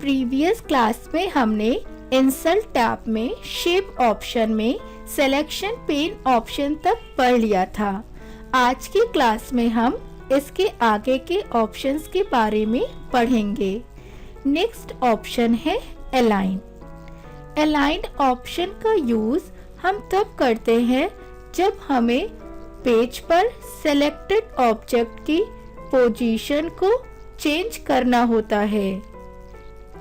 Previous class में हमने insert tab में शेप ऑप्शन में सिलेक्शन पेन ऑप्शन तक पढ़ लिया था। आज की क्लास में हम इसके आगे के ऑप्शंस के बारे में पढ़ेंगे। नेक्स्ट ऑप्शन है अलाइन। अलाइन ऑप्शन का यूज हम तब करते हैं जब हमें पेज पर सेलेक्टेड ऑब्जेक्ट की पोजीशन को चेंज करना होता है।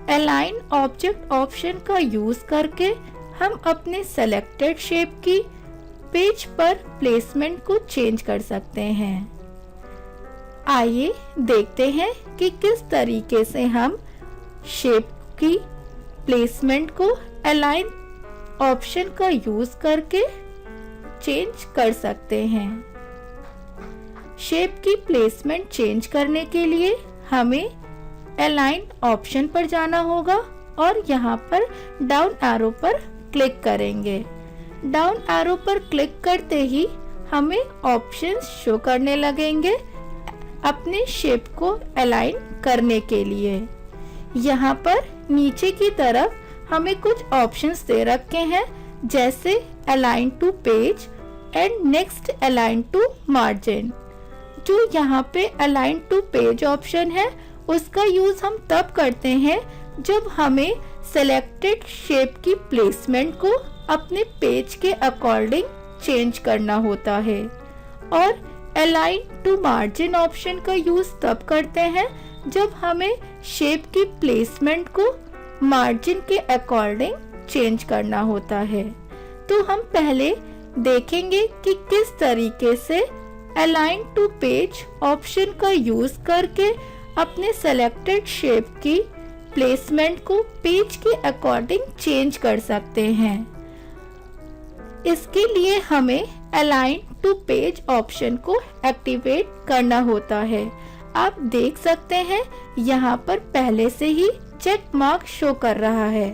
अलाइन ऑब्जेक्ट ऑप्शन का यूज करके हम अपने सेलेक्टेड शेप की पेज पर प्लेसमेंट को चेंज कर सकते हैं। आइए देखते हैं कि किस तरीके से हम शेप की प्लेसमेंट को अलाइन ऑप्शन का यूज करके चेंज कर सकते हैं। शेप की प्लेसमेंट चेंज करने के लिए हमें अलाइन ऑप्शन पर जाना होगा और यहाँ पर डाउन एरो पर क्लिक करेंगे। डाउन एरो पर क्लिक करते ही हमें ऑप्शंस शो करने लगेंगे अपने शेप को अलाइन करने के लिए। यहाँ पर नीचे की तरफ हमें कुछ ऑप्शंस दे रखे हैं, जैसे align to page and next align to margin. जो यहाँ पे अलाइन टू पेज ऑप्शन है उसका यूज हम तब करते हैं जब हमें सेलेक्टेड शेप की प्लेसमेंट को अपने पेज के अकॉर्डिंग चेंज करना होता है। और अलाइन टू मार्जिन ऑप्शन का यूज तब करते हैं जब हमें शेप की प्लेसमेंट को मार्जिन के अकॉर्डिंग चेंज करना होता है। तो हम पहले देखेंगे कि किस तरीके से अलाइन टू पेज ऑप्शन का यूज करके अपने सेलेक्टेड शेप की प्लेसमेंट को पेज के अकॉर्डिंग चेंज कर सकते हैं। इसके लिए हमें अलाइन टू पेज ऑप्शन को एक्टिवेट करना होता है। आप देख सकते हैं यहाँ पर पहले से ही चेक मार्क शो कर रहा है।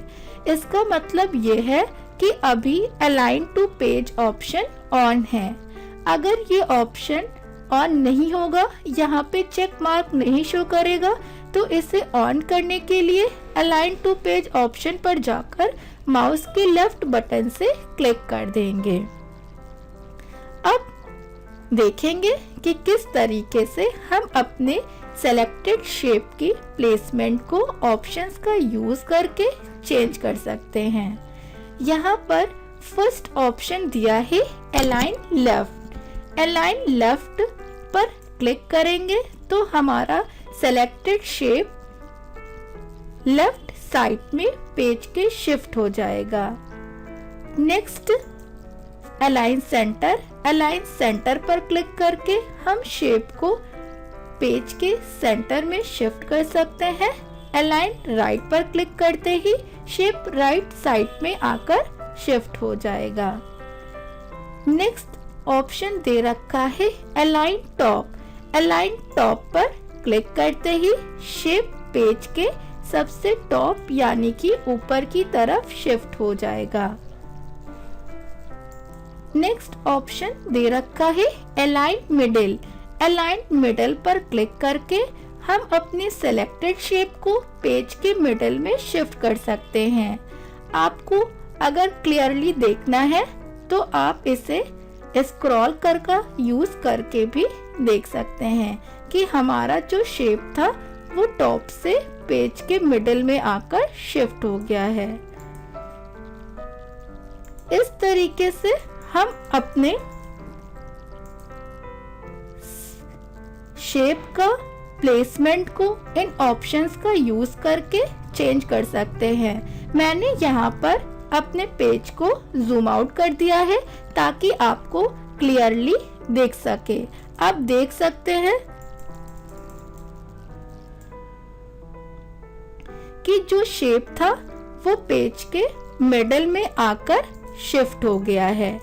इसका मतलब ये है कि अभी align to page option on है। अगर ये ऑप्शन ऑन नहीं होगा, यहाँ पे चेक मार्क नहीं शो करेगा, तो इसे ऑन करने के लिए अलाइन टू पेज ऑप्शन पर जाकर माउस के लेफ्ट बटन से क्लिक कर देंगे। अब देखेंगे कि किस तरीके से हम अपने सेलेक्टेड शेप की प्लेसमेंट को ऑप्शंस का यूज करके चेंज कर सकते हैं। यहाँ पर फर्स्ट ऑप्शन दिया है अलाइन लेफ्ट। अलाइन लेफ्ट पर क्लिक करेंगे तो हमारा सेलेक्टेड शेप लेफ्ट साइड में पेज के शिफ्ट हो जाएगा। Next align centre. Align centre पर क्लिक करके हम शेप को पेज के सेंटर में शिफ्ट कर सकते हैं। अलाइन राइट पर क्लिक करते ही शेप राइट साइड में आकर शिफ्ट हो जाएगा। नेक्स्ट ऑप्शन दे रखा है अलाइन टॉप। अलाइन टॉप पर क्लिक करते ही शेप पेज के सबसे टॉप यानी कि ऊपर की तरफ शिफ्ट हो जाएगा। नेक्स्ट ऑप्शन दे रखा है अलाइन मिडिल। अलाइन मिडिल पर क्लिक करके हम अपने सेलेक्टेड शेप को पेज के मिडिल में शिफ्ट कर सकते हैं। आपको अगर क्लियरली देखना है तो आप इसे स्क्रॉल करके यूज करके भी देख सकते हैं कि हमारा जो शेप था वो टॉप से पेज के मिडिल में आकर शिफ्ट हो गया है। इस तरीके से हम अपने शेप का प्लेसमेंट को इन ऑप्शंस का यूज करके चेंज कर सकते हैं। मैंने यहाँ पर अपने पेज को जूम आउट कर दिया है ताकि आपको क्लियरली देख सके। आप देख सकते हैं कि जो शेप था वो पेज के मिडल में आकर शिफ्ट हो गया है।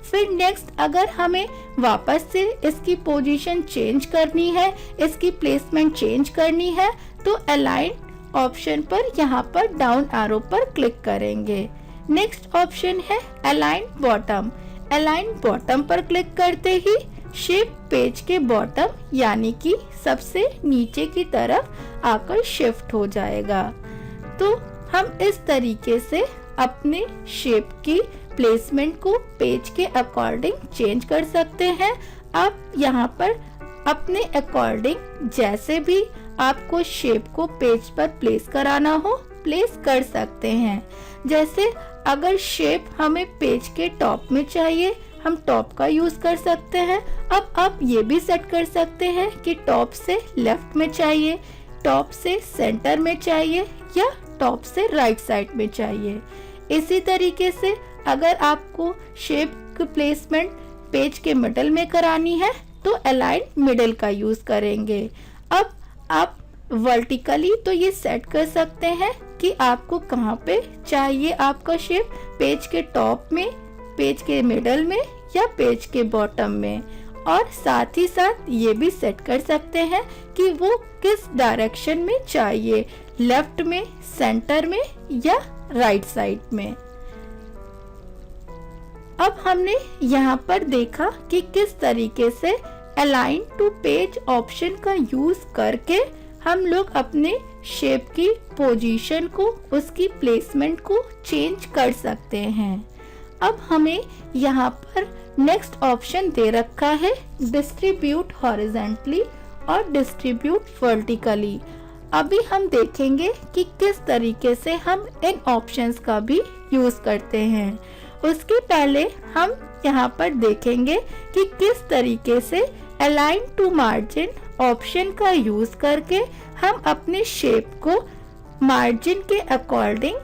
फिर नेक्स्ट अगर हमें वापस से इसकी पोजीशन चेंज करनी है, इसकी प्लेसमेंट चेंज करनी है, तो अलाइन ऑप्शन पर यहाँ पर डाउन एरो पर क्लिक करेंगे। नेक्स्ट ऑप्शन है अलाइन बॉटम। अलाइन बॉटम पर क्लिक करते ही शेप पेज के बॉटम यानी कि सबसे नीचे की तरफ आकर शिफ्ट हो जाएगा। तो हम इस तरीके से अपने शेप की प्लेसमेंट को पेज के अकॉर्डिंग चेंज कर सकते हैं। आप यहाँ पर अपने अकॉर्डिंग जैसे भी आपको शेप को पेज पर प्लेस कराना हो प्लेस कर सकते हैं। जैसे अगर शेप हमें पेज के टॉप में चाहिए हम टॉप का यूज कर सकते हैं। अब आप ये भी सेट कर सकते हैं कि टॉप से लेफ्ट में चाहिए, टॉप से सेंटर में चाहिए या टॉप से राइट साइड में चाहिए। इसी तरीके से अगर आपको शेप की प्लेसमेंट पेज के मिडल में करानी है तो अलाइन मिडल का यूज करेंगे। अब आप वर्टिकली तो ये सेट कर सकते हैं कि आपको कहाँ पे चाहिए आपका शेप, पेज के टॉप में, पेज के मिडल में या पेज के बॉटम में। और साथ ही साथ ये भी सेट कर सकते हैं कि वो किस डायरेक्शन में चाहिए, लेफ्ट में, सेंटर में या राइट साइड में। अब हमने यहाँ पर देखा कि किस तरीके से अलाइन टू पेज ऑप्शन का यूज करके हम लोग अपने शेप की पोजीशन को, उसकी प्लेसमेंट को चेंज कर सकते हैं। अब हमें यहाँ पर नेक्स्ट ऑप्शन दे रखा है डिस्ट्रीब्यूट हॉरिजॉन्टली और डिस्ट्रीब्यूट वर्टिकली। अभी हम देखेंगे कि किस तरीके से हम इन ऑप्शंस का भी यूज करते हैं। उसके पहले हम यहाँ पर देखेंगे कि किस तरीके से अलाइन टू मार्जिन ऑप्शन का यूज करके हम अपने शेप को मार्जिन के अकॉर्डिंग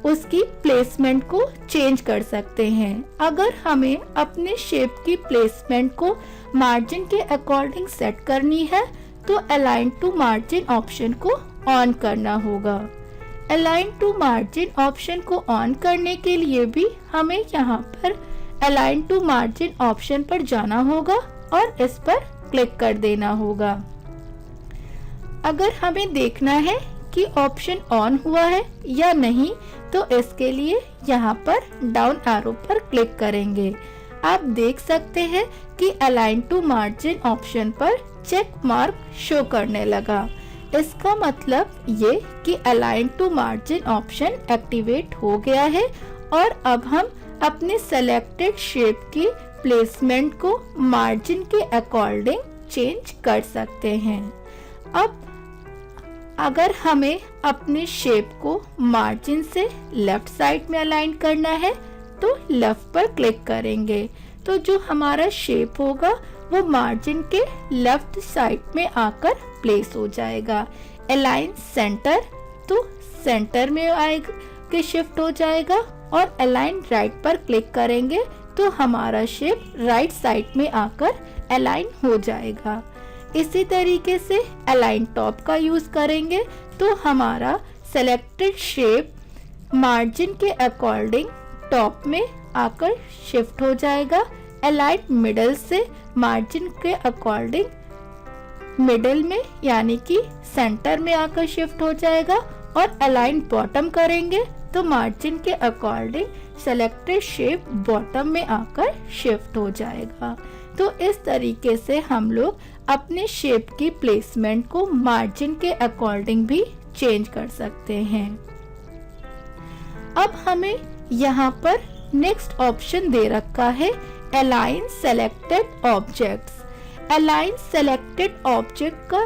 उसकी प्लेसमेंट को चेंज कर सकते हैं। अगर हमें अपने शेप की प्लेसमेंट को मार्जिन के अकॉर्डिंग सेट करनी है तो अलाइन टू मार्जिन ऑप्शन को ऑन करना होगा। अलाइन टू मार्जिन ऑप्शन को ऑन करने के लिए भी हमें यहाँ पर अलाइन टू मार्जिन ऑप्शन पर जाना होगा और इस पर क्लिक कर देना होगा। अगर हमें देखना है कि ऑप्शन ऑन हुआ है या नहीं तो इसके लिए यहाँ पर डाउन एरो पर क्लिक करेंगे। आप देख सकते हैं कि अलाइन टू मार्जिन ऑप्शन पर चेक मार्क शो करने लगा। इसका मतलब ये कि align to margin option activate हो गया है और अब हम अपने सेलेक्टेड शेप की प्लेसमेंट को मार्जिन के अकॉर्डिंग चेंज कर सकते हैं। अब अगर हमें अपने शेप को मार्जिन से लेफ्ट साइड में अलाइन करना है तो लेफ्ट पर क्लिक करेंगे तो जो हमारा शेप होगा वो मार्जिन के लेफ्ट साइड में आकर प्लेस हो जाएगा। अलाइन सेंटर तो सेंटर में आएगा के शिफ्ट हो जाएगा और अलाइन राइट पर क्लिक करेंगे तो हमारा शेप राइट साइड में आकर अलाइन हो जाएगा। इसी तरीके से अलाइन टॉप का यूज करेंगे तो हमारा सेलेक्टेड शेप मार्जिन के अकॉर्डिंग टॉप में आकर शिफ्ट हो जाएगा। अलाइन मिडल से मार्जिन के अकॉर्डिंग मिडल में यानी कि सेंटर में आकर शिफ्ट हो जाएगा और अलाइन बॉटम करेंगे तो मार्जिन के अकॉर्डिंग सेलेक्टेड शेप बॉटम में आकर शिफ्ट हो जाएगा। तो इस तरीके से हम लोग अपने शेप की प्लेसमेंट को मार्जिन के अकॉर्डिंग भी चेंज कर सकते हैं। अब हमें यहाँ पर नेक्स्ट ऑप्शन दे रखा है align selected objects. Align selected object का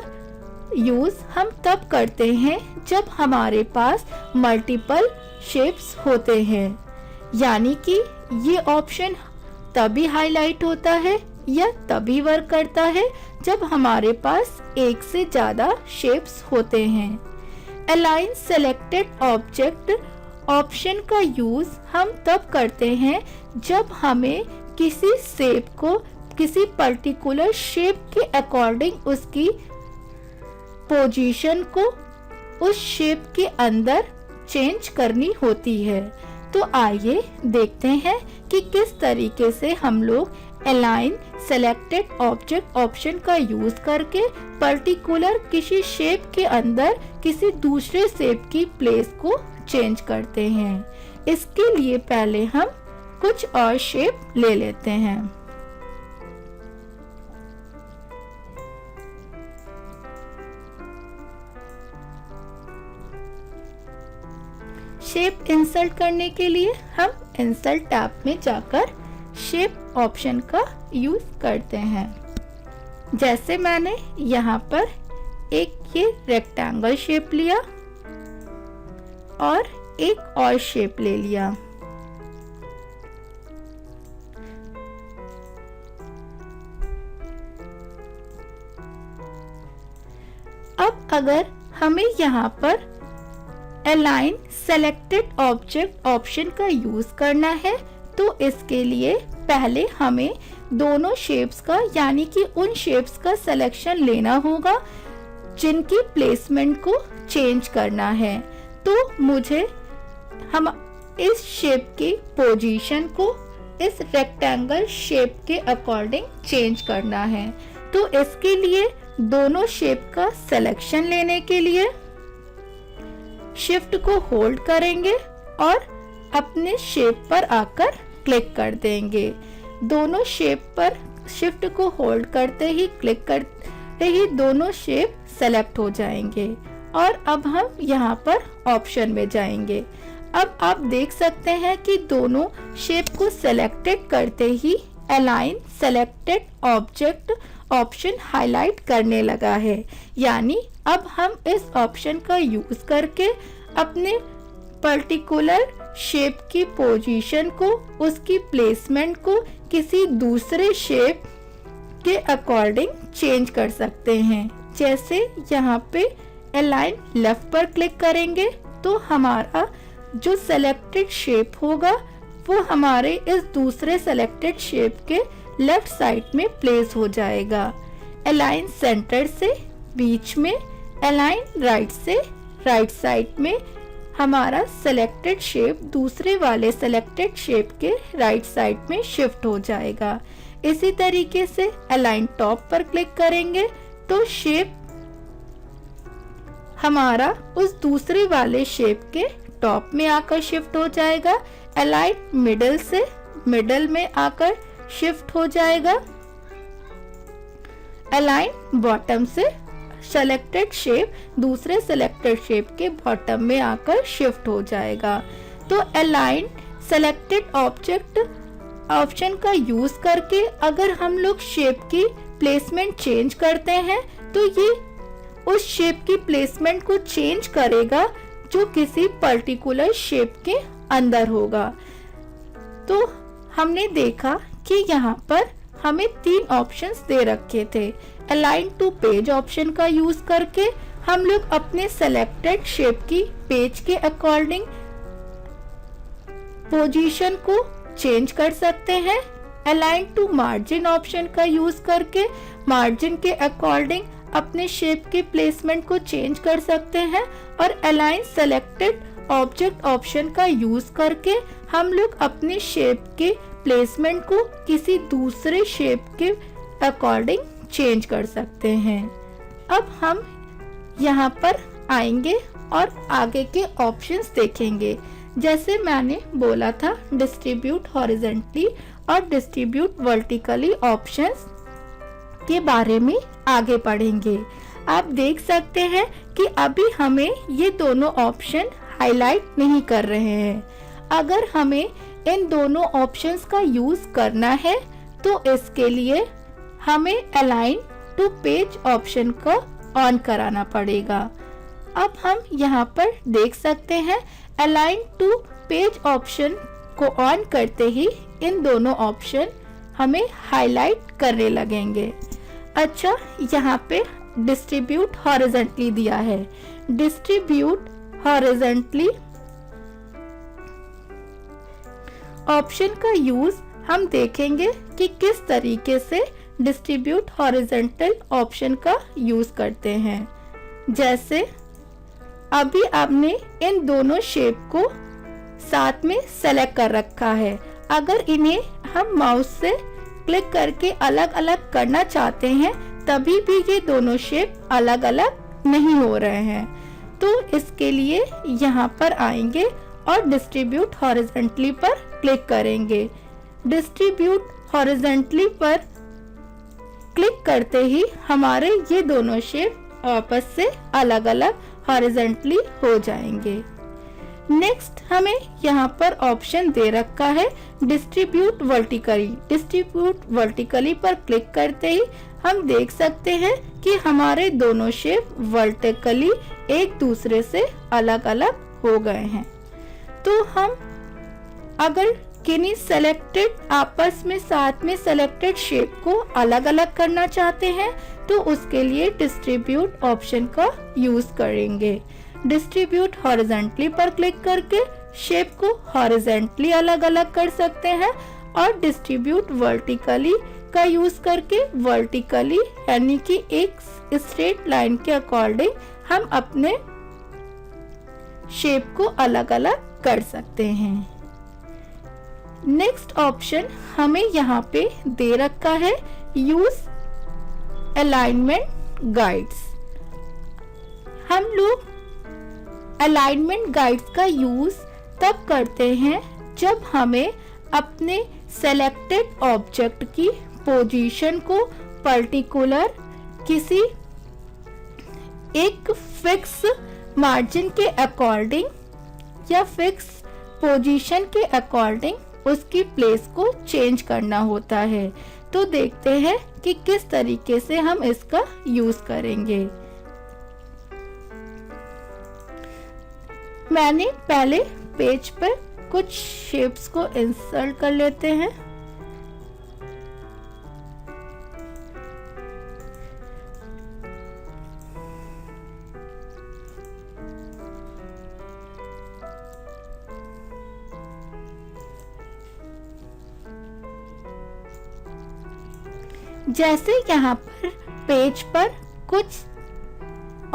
यूज हम तब करते हैं जब हमारे पास मल्टीपल शेप्स होते हैं, यानी कि ये ऑप्शन तभी हाईलाइट होता है या तभी वर्क करता है जब हमारे पास एक से ज्यादा शेप्स होते हैं। अलाइन सेलेक्टेड ऑब्जेक्ट ऑप्शन का यूज हम तब करते हैं जब हमें किसी शेप को किसी पर्टिकुलर शेप के अकॉर्डिंग उसकी पोजीशन को उस शेप के अंदर चेंज करनी होती है। तो आइए देखते हैं कि किस तरीके से हम लोग अलाइन सेलेक्टेड ऑब्जेक्ट ऑप्शन का यूज करके पर्टिकुलर किसी शेप के अंदर किसी दूसरे शेप की प्लेस को चेंज करते हैं। इसके लिए पहले हम कुछ और शेप ले लेते हैं। शेप इंसर्ट करने के लिए हम इंसर्ट टैब में जाकर शेप ऑप्शन का यूज करते हैं। जैसे मैंने यहाँ पर एक ये रेक्टेंगल शेप लिया और एक और शेप ले लिया। अब अगर हमें यहाँ पर अलाइन सेलेक्टेड ऑब्जेक्ट ऑप्शन का यूज करना है तो इसके लिए पहले हमें दोनों शेप्स का यानी कि उन शेप्स का सिलेक्शन लेना होगा जिनकी प्लेसमेंट को चेंज करना है। तो मुझे हम इस शेप की पोजीशन को इस रेक्टेंगल शेप के अकॉर्डिंग चेंज करना है। तो इसके लिए दोनों शेप का सिलेक्शन लेने के लिए शिफ्ट को होल्ड करेंगे और अपने शेप पर आकर क्लिक कर देंगे। दोनों शेप पर शिफ्ट को होल्ड करते ही क्लिक करते ही दोनों शेप सेलेक्ट हो जाएंगे और अब हम यहाँ पर ऑप्शन में जाएंगे। अब आप देख सकते हैं कि दोनों शेप को सेलेक्टेड करते ही align selected object option highlight करने लगा है। यानी अब हम इस ऑप्शन का यूज करके अपने पर्टिकुलर शेप की पोजीशन को, उसकी प्लेसमेंट को किसी दूसरे शेप के अकॉर्डिंग चेंज कर सकते हैं। जैसे यहाँ पे अलाइन लेफ्ट पर क्लिक करेंगे तो हमारा जो सेलेक्टेड शेप होगा वो हमारे इस दूसरे सेलेक्टेड शेप के लेफ्ट साइड में प्लेस हो जाएगा। अलाइन सेंटर से बीच में, अलाइन राइट से राइट साइड में हमारा सेलेक्टेड शेप दूसरे वाले सेलेक्टेड शेप के राइट साइड में शिफ्ट हो जाएगा। इसी तरीके से अलाइन टॉप पर क्लिक करेंगे तो शेप हमारा उस दूसरे वाले शेप के टॉप में आकर शिफ्ट हो जाएगा। अलाइन मिडल से मिडल में आकर शिफ्ट हो जाएगा। अलाइन बॉटम से सेलेक्टेड शेप दूसरे सेलेक्टेड शेप के बॉटम में आकर शिफ्ट हो जाएगा। तो अलाइन सेलेक्टेड ऑब्जेक्ट ऑप्शन का यूज करके अगर हम लोग शेप की प्लेसमेंट चेंज करते हैं तो ये उस शेप की प्लेसमेंट को चेंज करेगा जो किसी पर्टिकुलर शेप के अंदर होगा। तो हमने देखा कि यहाँ पर हमें 3 ऑप्शंस दे रखे थे। अलाइन टू पेज ऑप्शन का यूज करके हम लोग अपने सेलेक्टेड शेप की पेज के अकॉर्डिंग पोजीशन को चेंज कर सकते हैं। अलाइन टू मार्जिन ऑप्शन का यूज करके मार्जिन के अकॉर्डिंग अपने शेप की प्लेसमेंट को चेंज कर सकते हैं। और अलाइन सेलेक्टेड ऑब्जेक्ट ऑप्शन का यूज करके हम लोग अपने शेप के प्लेसमेंट को किसी दूसरे शेप के अकॉर्डिंग चेंज कर सकते हैं। अब हम यहाँ पर आएंगे और आगे के ऑप्शंस देखेंगे। जैसे मैंने बोला था डिस्ट्रीब्यूट हॉरिजॉन्टली और डिस्ट्रीब्यूट वर्टिकली ऑप्शंस के बारे में आगे पढ़ेंगे। आप देख सकते हैं कि अभी हमें ये दोनों ऑप्शन हाईलाइट नहीं कर रहे हैं। अगर हमें इन दोनों ऑप्शंस का यूज करना है तो इसके लिए हमें अलाइन टू पेज ऑप्शन को ऑन कराना पड़ेगा। अब हम यहाँ पर देख सकते हैं अलाइन टू पेज ऑप्शन को ऑन करते ही इन दोनों ऑप्शन हमें हाईलाइट करने लगेंगे। अच्छा, यहाँ पे डिस्ट्रीब्यूट हॉरिजॉन्टली दिया है। डिस्ट्रीब्यूट हॉरिजॉन्टली ऑप्शन का यूज हम देखेंगे कि किस तरीके से डिस्ट्रीब्यूट हॉरिजॉन्टल ऑप्शन का यूज करते हैं। जैसे अभी आपने इन दोनों शेप को साथ में सेलेक्ट कर रखा है। अगर इन्हें हम माउस से क्लिक करके अलग अलग करना चाहते हैं तभी भी ये दोनों शेप अलग अलग नहीं हो रहे हैं। तो इसके लिए यहाँ पर आएंगे और डिस्ट्रीब्यूट हॉरिजॉन्टली पर क्लिक करेंगे। डिस्ट्रीब्यूट हॉरिजॉन्टली पर क्लिक करते ही हमारे ये दोनों शेप आपस से अलग अलग हॉरिजॉन्टली हो जाएंगे। नेक्स्ट हमें यहाँ पर ऑप्शन दे रखा है डिस्ट्रीब्यूट वर्टिकली। डिस्ट्रीब्यूट वर्टिकली पर क्लिक करते ही हम देख सकते हैं कि हमारे दोनों शेप वर्टिकली एक दूसरे से अलग अलग हो गए हैं। तो हम अगर किन्हीं सेलेक्टेड आपस में साथ में सेलेक्टेड शेप को अलग अलग करना चाहते हैं तो उसके लिए डिस्ट्रीब्यूट ऑप्शन का यूज करेंगे। डिस्ट्रीब्यूट हॉरिजॉन्टली पर क्लिक करके शेप को हॉरिजॉन्टली अलग अलग कर सकते हैं और डिस्ट्रीब्यूट वर्टिकली का यूज करके वर्टिकली यानी कि एक स्ट्रेट लाइन के अकॉर्डिंग हम अपने शेप को अलग अलग कर सकते हैं। नेक्स्ट ऑप्शन हमें यहाँ पे दे रखा है यूज अलाइनमेंट गाइड्स। हम लोग अलाइनमेंट गाइड्स का यूज तब करते हैं जब हमें अपने सेलेक्टेड ऑब्जेक्ट की पोजीशन को पर्टिकुलर किसी एक फिक्स मार्जिन के अकॉर्डिंग या फिक्स पोजीशन के अकॉर्डिंग उसकी प्लेस को चेंज करना होता है। तो देखते हैं कि किस तरीके से हम इसका यूज करेंगे। मैंने पहले पेज पर कुछ शेप्स को इंसर्ट कर लेते हैं। जैसे यहाँ पर पेज पर कुछ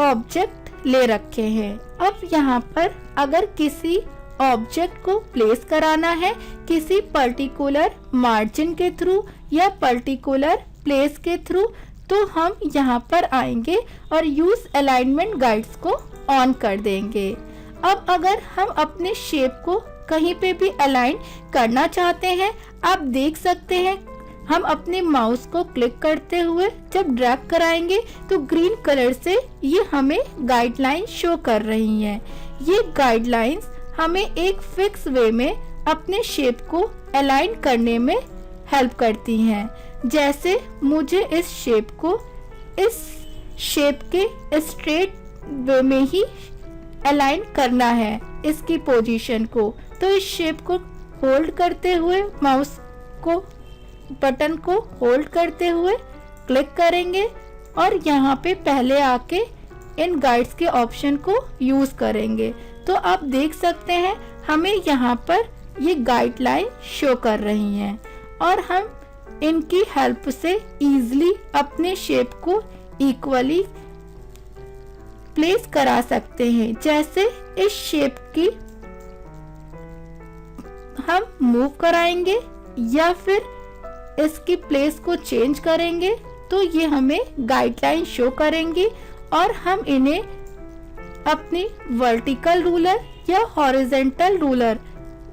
ऑब्जेक्ट ले रखे हैं। अब यहाँ पर अगर किसी ऑब्जेक्ट को प्लेस कराना है किसी पर्टिकुलर मार्जिन के थ्रू या पर्टिकुलर प्लेस के थ्रू तो हम यहाँ पर आएंगे और यूज अलाइनमेंट गाइड्स को ऑन कर देंगे। अब अगर हम अपने शेप को कहीं पे भी अलाइन करना चाहते हैं आप देख सकते हैं हम अपने माउस को क्लिक करते हुए जब ड्रैग कराएंगे तो ग्रीन कलर से ये हमें गाइडलाइन शो कर रही हैं। ये गाइडलाइंस हमें एक फिक्स वे में अपने शेप को अलाइन करने में हेल्प करती हैं। जैसे मुझे इस शेप के स्ट्रेट वे में ही अलाइन करना है इसकी पोजीशन को, तो इस शेप को होल्ड करते हुए माउस को बटन को होल्ड करते हुए क्लिक करेंगे और यहाँ पे पहले आके इन गाइड्स के ऑप्शन को यूज करेंगे। तो आप देख सकते हैं हमें यहाँ पर ये गाइडलाइन शो कर रही हैं और हम इनकी हेल्प से इजीली अपने शेप को इक्वली प्लेस करा सकते हैं। जैसे इस शेप की हम मूव कराएंगे या फिर इसकी प्लेस को चेंज करेंगे तो ये हमें गाइडलाइन शो करेंगी और हम इन्हें अपनी वर्टिकल रूलर या हॉरिजॉन्टल रूलर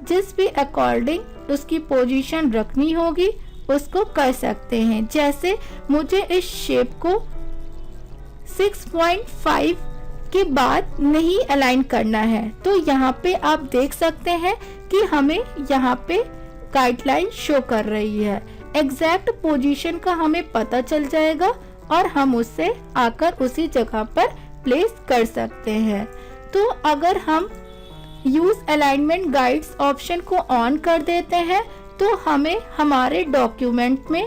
जिस भी अकॉर्डिंग उसकी पोजीशन रखनी होगी उसको कर सकते हैं। जैसे मुझे इस शेप को 6.5 के बाद नहीं अलाइन करना है तो यहाँ पे आप देख सकते हैं कि हमें यहाँ पे गाइडलाइन शो कर रही है। एग्जैक्ट पोजीशन का हमें पता चल जाएगा और हम उससे आकर उसी जगह पर प्लेस कर सकते हैं। तो अगर हम यूज अलाइनमेंट गाइड्स ऑप्शन को ऑन कर देते हैं तो हमें हमारे डॉक्यूमेंट में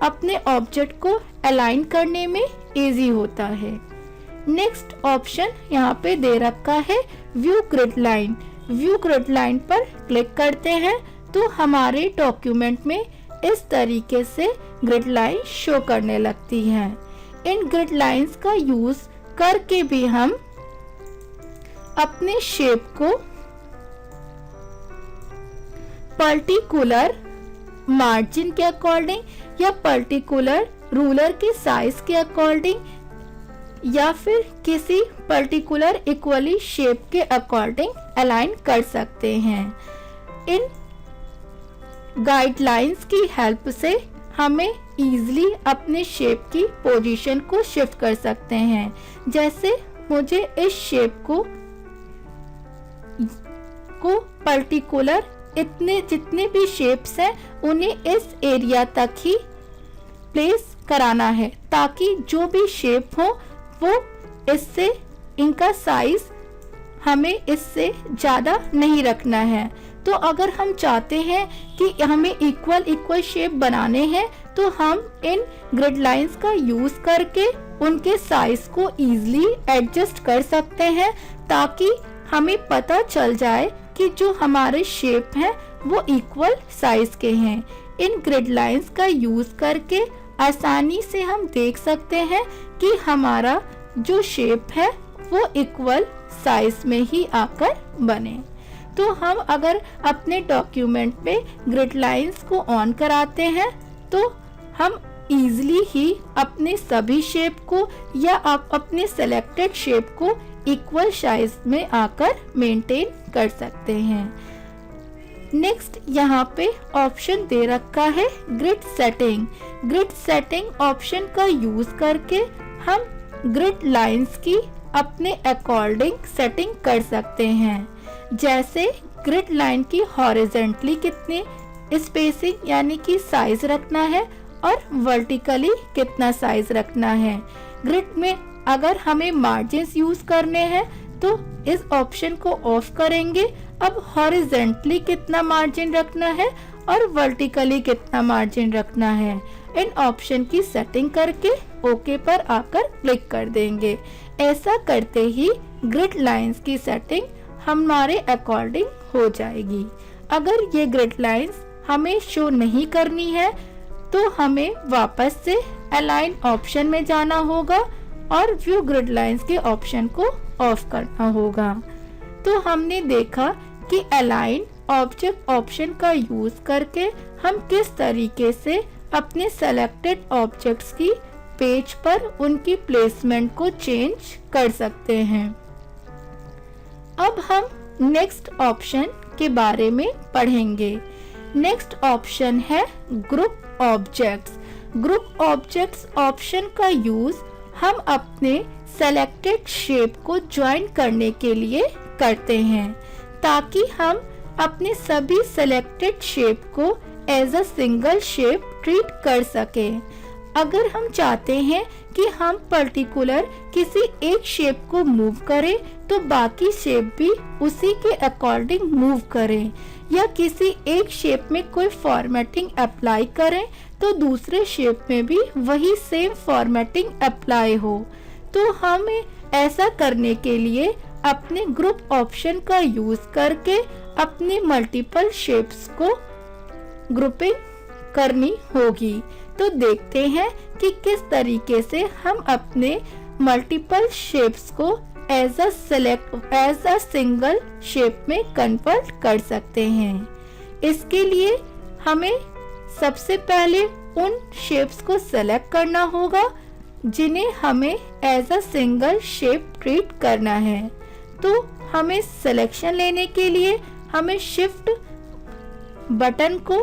अपने ऑब्जेक्ट को अलाइन करने में इजी होता है। नेक्स्ट ऑप्शन यहाँ पे दे रखा है view grid line. View grid line पर क्लिक करते हैं तो हमारे डॉक्यूमेंट में इस तरीके से ग्रिड लाइन शो करने लगती हैं। इन ग्रिड लाइंस का यूज करके भी हम अपने शेप को पर्टिकुलर मार्जिन के अकॉर्डिंग या पर्टिकुलर रूलर के साइज के अकॉर्डिंग या फिर किसी पर्टिकुलर इक्वली शेप के अकॉर्डिंग अलाइन कर सकते हैं। इन गाइडलाइंस की हेल्प से हमें इजीली अपने शेप की पोजीशन को शिफ्ट कर सकते हैं। जैसे मुझे इस शेप को आपको पर्टिकुलर इतने जितने भी शेप्स हैं उन्हें इस एरिया तक ही प्लेस कराना है, ताकि जो भी शेप हो वो इससे इनका साइज हमें इससे ज़्यादा नहीं रखना है। तो अगर हम चाहते हैं कि हमें इक्वल शेप बनाने हैं तो हम इन ग्रिड लाइंस का यूज करके उनके साइज को इजीली एडजस्ट कर सकते हैं, ताकि हमें पता चल जाए कि जो हमारे शेप हैं वो इक्वल साइज के हैं। इन ग्रिड लाइंस का यूज करके आसानी से हम देख सकते हैं कि हमारा जो शेप है वो इक्वल साइज में ही आकर बने। तो हम अगर अपने डॉक्यूमेंट पे ग्रिड लाइंस को ऑन कराते हैं तो हम इजीली ही अपने सभी शेप को या आप अपने सेलेक्टेड शेप को इक्वल साइज में आकर मेंटेन कर सकते हैं। नेक्स्ट यहाँ पे ऑप्शन दे रखा है grid setting. Grid setting option का यूज करके हम ग्रिड लाइंस की अपने अकॉर्डिंग सेटिंग कर सकते हैं। जैसे ग्रिड लाइन की हॉरिजॉन्टली कितनी स्पेसिंग यानी कि साइज रखना है और वर्टिकली कितना साइज रखना है। ग्रिड में अगर हमें मार्जिन्स यूज करने हैं तो इस ऑप्शन को ऑफ करेंगे। अब हॉरिजॉन्टली कितना मार्जिन रखना है और वर्टिकली कितना मार्जिन रखना है, इन ऑप्शन की सेटिंग करके ओके पर आकर क्लिक कर देंगे। ऐसा करते ही ग्रिड लाइंस की सेटिंग हमारे अकॉर्डिंग हो जाएगी। अगर ये ग्रिड लाइंस हमें शो नहीं करनी है तो हमें वापस से अलाइन ऑप्शन में जाना होगा और व्यू ग्रिड लाइंस के ऑप्शन को ऑफ करना होगा। तो हमने देखा कि अलाइन ऑब्जेक्ट ऑप्शन का यूज करके हम किस तरीके से अपने सेलेक्टेड ऑब्जेक्ट्स की पेज पर उनकी प्लेसमेंट को चेंज कर सकते हैं। अब हम नेक्स्ट ऑप्शन के बारे में पढ़ेंगे। नेक्स्ट ऑप्शन है group objects. Group objects option का यूज हम अपने सेलेक्टेड शेप को ज्वाइन करने के लिए करते हैं, ताकि हम अपने सभी सेलेक्टेड शेप को as a single shape treat कर सकें। अगर हम चाहते हैं कि हम पर्टिकुलर किसी एक शेप को मूव करें तो बाकी शेप भी उसी के अकॉर्डिंग मूव करें, या किसी एक शेप में कोई फॉर्मेटिंग अप्लाई करें तो दूसरे शेप में भी वही सेम फॉर्मेटिंग अप्लाई हो। तो हमें ऐसा करने के लिए अपने ग्रुप ऑप्शन का यूज करके अपने मल्टीपल शेप्स को ग्रुपिंग करनी होगी। तो देखते हैं कि किस तरीके से हम अपने मल्टीपल शेप्स को एज अ सिंगल शेप में कन्वर्ट कर सकते हैं। इसके लिए हमें सबसे पहले उन शेप्स को सेलेक्ट करना होगा जिन्हें हमें as a single shape treat करना है। तो हमें सिलेक्शन लेने के लिए हमें शिफ्ट बटन को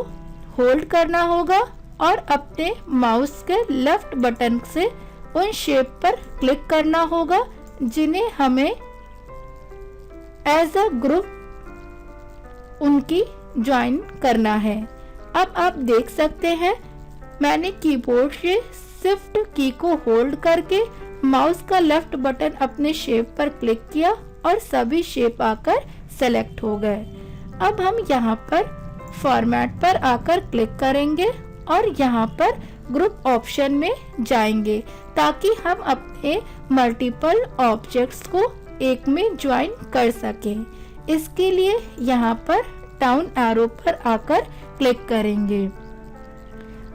होल्ड करना होगा और अपने माउस के लेफ्ट बटन से उन शेप पर क्लिक करना होगा जिन्हें हमें एज अ ग्रुप उनकी ज्वाइन करना है। अब आप देख सकते हैं मैंने कीबोर्ड से शिफ्ट की को होल्ड करके माउस का लेफ्ट बटन अपने शेप पर क्लिक किया और सभी शेप आकर सेलेक्ट हो गए। अब हम यहाँ पर फॉर्मेट पर आकर क्लिक करेंगे और यहाँ पर ग्रुप ऑप्शन में जाएंगे, ताकि हम अपने मल्टीपल ऑब्जेक्ट्स को एक में ज्वाइन कर सकें। इसके लिए यहाँ पर डाउन एरो पर आकर क्लिक करेंगे।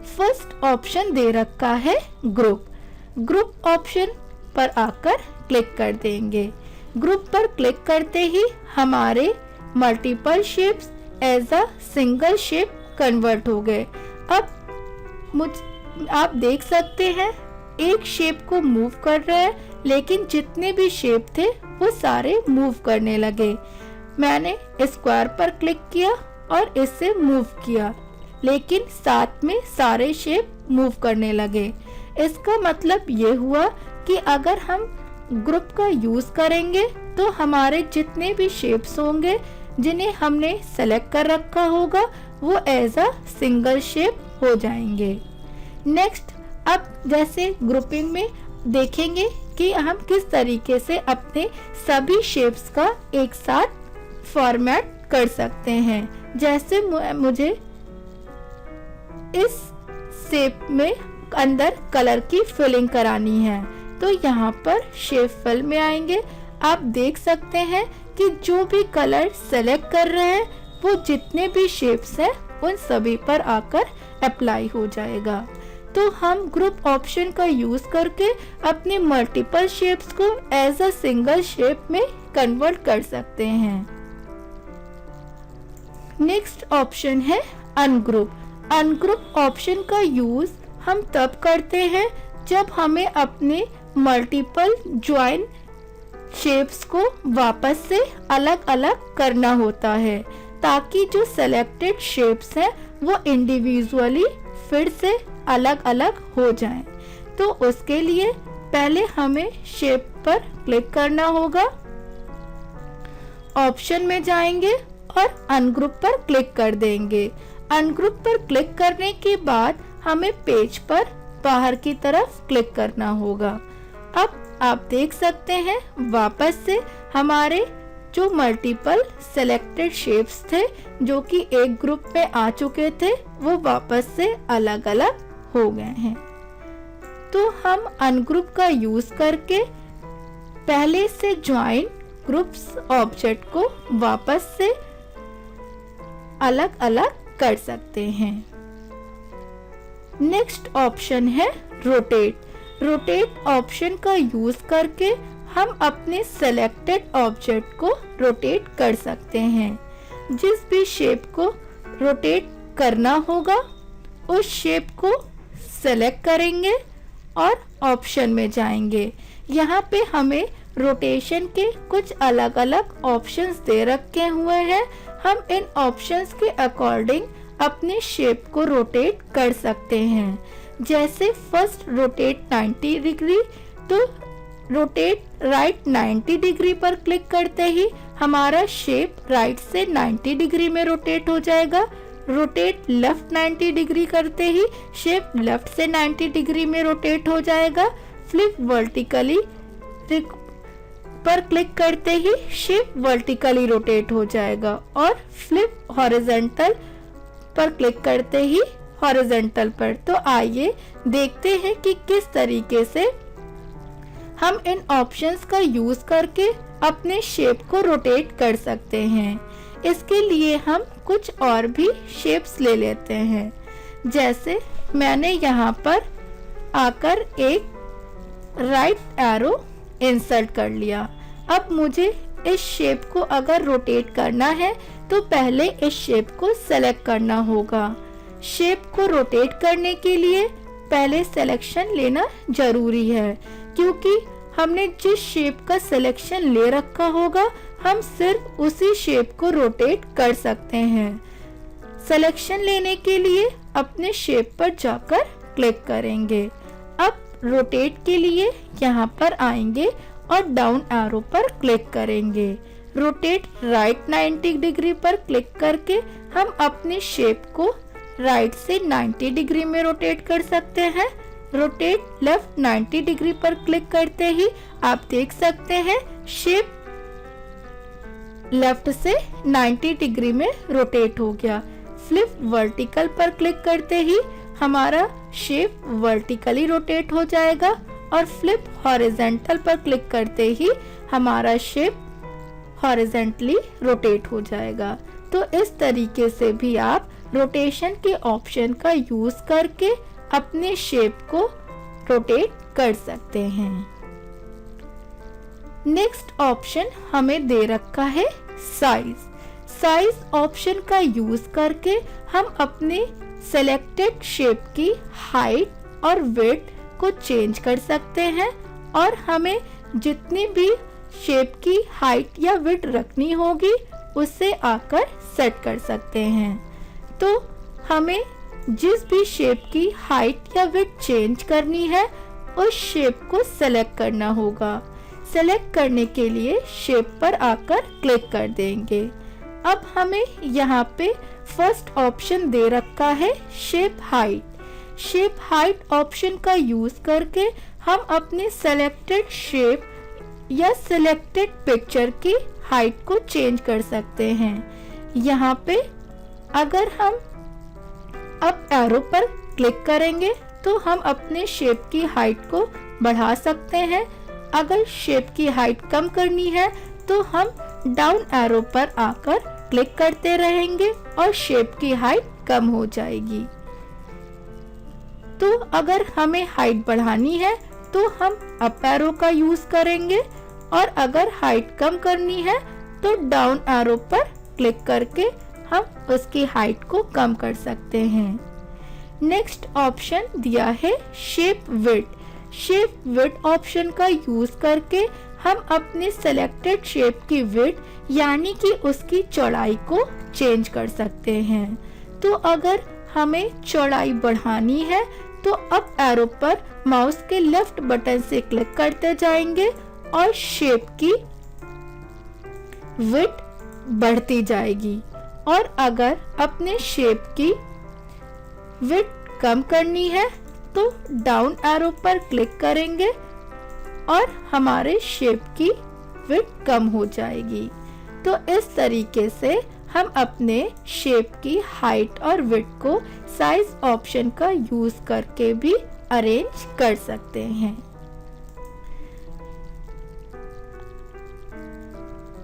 फर्स्ट ऑप्शन दे रखा है ग्रुप। ग्रुप ऑप्शन पर आकर क्लिक कर देंगे। ग्रुप पर क्लिक करते ही हमारे multiple shapes as a single shape convert हो गए। अब आप देख सकते हैं एक शेप को मूव कर रहे हैं, लेकिन जितने भी शेप थे वो सारे मूव करने लगे। मैंने स्क्वायर पर क्लिक किया और इससे मूव किया, लेकिन साथ में सारे शेप मूव करने लगे। इसका मतलब ये हुआ कि अगर हम ग्रुप का यूज करेंगे तो हमारे जितने भी शेप्स होंगे जिन्हें हमने सेलेक्ट कर रखा होगा वो एज अ सिंगल शेप हो जाएंगे। नेक्स्ट, अब जैसे ग्रुपिंग में देखेंगे कि हम किस तरीके से अपने सभी शेप्स का एक साथ फॉर्मेट कर सकते हैं। जैसे मुझे इस शेप में अंदर कलर की फिलिंग करानी है, तो यहाँ पर शेप फिल में आएंगे। आप देख सकते हैं कि जो भी कलर सेलेक्ट कर रहे हैं वो जितने भी शेप्स हैं उन सभी पर आकर अप्लाई हो जाएगा। तो हम ग्रुप ऑप्शन का यूज करके अपने मल्टीपल शेप्स को एज अ सिंगल शेप में कन्वर्ट कर सकते हैं। नेक्स्ट ऑप्शन है अनग्रुप। अनग्रुप ऑप्शन का यूज हम तब करते हैं जब हमें अपने मल्टीपल ज्वाइन शेप्स को वापस से अलग अलग करना होता है, ताकि जो सेलेक्टेड शेप्स हैं वो इंडिविजुअली फिर से अलग अलग हो जाएं। तो उसके लिए पहले हमें शेप पर क्लिक करना होगा, ऑप्शन में जाएंगे और अनग्रुप पर क्लिक कर देंगे। अनग्रुप पर क्लिक करने के बाद हमें पेज पर बाहर की तरफ क्लिक करना होगा। अब आप देख सकते हैं वापस से हमारे जो मल्टीपल सेलेक्टेड शेप्स थे जो कि एक ग्रुप में आ चुके थे वो वापस से अलग अलग हो गए हैं। तो हम अनग्रुप का यूज करके पहले से ज्वाइन ग्रुप्स ऑब्जेक्ट को वापस से अलग अलग कर सकते हैं। नेक्स्ट ऑप्शन है रोटेट। रोटेट ऑप्शन का यूज करके हम अपने सेलेक्टेड ऑब्जेक्ट को रोटेट कर सकते हैं। जिस भी शेप को रोटेट करना होगा उस शेप को सेलेक्ट करेंगे और ऑप्शन में जाएंगे। यहाँ पे हमें रोटेशन के कुछ अलग अलग ऑप्शंस दे रखे हुए हैं। हम इन ऑप्शंस के अकॉर्डिंग अपने शेप को रोटेट कर सकते हैं। जैसे फर्स्ट रोटेट 90 डिग्री, तो रोटेट राइट 90 डिग्री पर क्लिक करते ही हमारा शेप राइट से 90 डिग्री में रोटेट हो जाएगा। रोटेट लेफ्ट 90 डिग्री करते ही शेप लेफ्ट से 90 डिग्री में रोटेट हो जाएगा। फ्लिप वर्टिकली पर क्लिक करते ही शेप वर्टिकली रोटेट हो जाएगा और फ्लिप हॉरिजॉन्टल पर क्लिक करते ही हॉरिजॉन्टल पर। तो आइए देखते हैं कि किस तरीके से हम इन ऑप्शंस का यूज करके अपने शेप को रोटेट कर सकते हैं। इसके लिए हम कुछ और भी शेप्स ले लेते हैं। जैसे मैंने यहाँ पर आकर एक राइट एरो इंसर्ट कर लिया। अब मुझे इस शेप को अगर रोटेट करना है तो पहले इस शेप को सेलेक्ट करना होगा। शेप को रोटेट करने के लिए पहले सिलेक्शन लेना जरूरी है, क्योंकि हमने जिस शेप का सिलेक्शन ले रखा होगा हम सिर्फ उसी शेप को रोटेट कर सकते हैं। सिलेक्शन लेने के लिए अपने शेप पर जाकर क्लिक करेंगे। अब रोटेट के लिए यहाँ पर आएंगे और डाउन एरो पर क्लिक करेंगे। रोटेट राइट 90 डिग्री पर क्लिक करके हम अपने शेप को राइट से 90 डिग्री में रोटेट कर सकते हैं। रोटेट लेफ्ट 90 डिग्री पर क्लिक करते ही आप देख सकते हैं शेप लेफ्ट से 90 डिग्री में रोटेट हो गया। फ्लिप वर्टिकल पर क्लिक करते ही हमारा शेप वर्टिकली रोटेट हो जाएगा और फ्लिप हॉरिजॉन्टल पर क्लिक करते ही हमारा शेप हॉरिजॉन्टली रोटेट हो जाएगा। तो इस तरीके से भी आप रोटेशन के ऑप्शन का यूज करके अपने शेप को रोटेट कर सकते हैं। नेक्स्ट ऑप्शन हमें दे रखा है साइज। साइज ऑप्शन का यूज करके हम अपने सेलेक्टेड शेप की हाइट और विड्थ को चेंज कर सकते हैं और हमें जितनी भी शेप की हाइट या विड्थ रखनी होगी उससे आकर सेट कर सकते हैं। तो हमें जिस भी शेप की हाइट या विड्थ चेंज करनी है उस शेप को सेलेक्ट करना होगा। सेलेक्ट करने के लिए शेप पर आकर क्लिक कर देंगे। अब हमें यहाँ पे फर्स्ट ऑप्शन दे रखा है shape height. Shape height option का यूज करके हम अपने सेलेक्टेड शेप या सिलेक्टेड पिक्चर की हाइट को चेंज कर सकते हैं। यहाँ पे अगर हम अप एरो पर क्लिक करेंगे तो हम अपने शेप की हाइट को बढ़ा सकते हैं। अगर शेप की हाइट कम करनी है तो हम डाउन एरो पर आकर क्लिक करते रहेंगे और शेप की हाइट कम हो जाएगी। तो अगर हमें हाइट बढ़ानी है तो हम अप एरो का यूज करेंगे और अगर हाइट कम करनी है तो डाउन एरो पर क्लिक करके हम उसकी हाइट को कम कर सकते हैं। नेक्स्ट ऑप्शन दिया है shape width. Shape width option का यूज करके हम अपने सेलेक्टेड शेप की विड्थ यानी कि उसकी चौड़ाई को चेंज कर सकते हैं। तो अगर हमें चौड़ाई बढ़ानी है तो अप एरो पर माउस के लेफ्ट बटन से क्लिक करते जाएंगे और शेप की विड्थ बढ़ती जाएगी। और अगर अपने शेप की विड्थ कम करनी है तो डाउन एरो पर क्लिक करेंगे और हमारे शेप की विड्थ कम हो जाएगी। तो इस तरीके से हम अपने शेप की हाइट और विड्थ को साइज ऑप्शन का यूज करके भी अरेंज कर सकते हैं।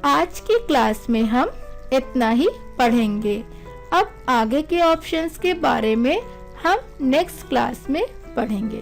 आज की क्लास में हम इतना ही पढ़ेंगे। अब आगे के ऑप्शंस के बारे में हम नेक्स्ट क्लास में पढ़ेंगे।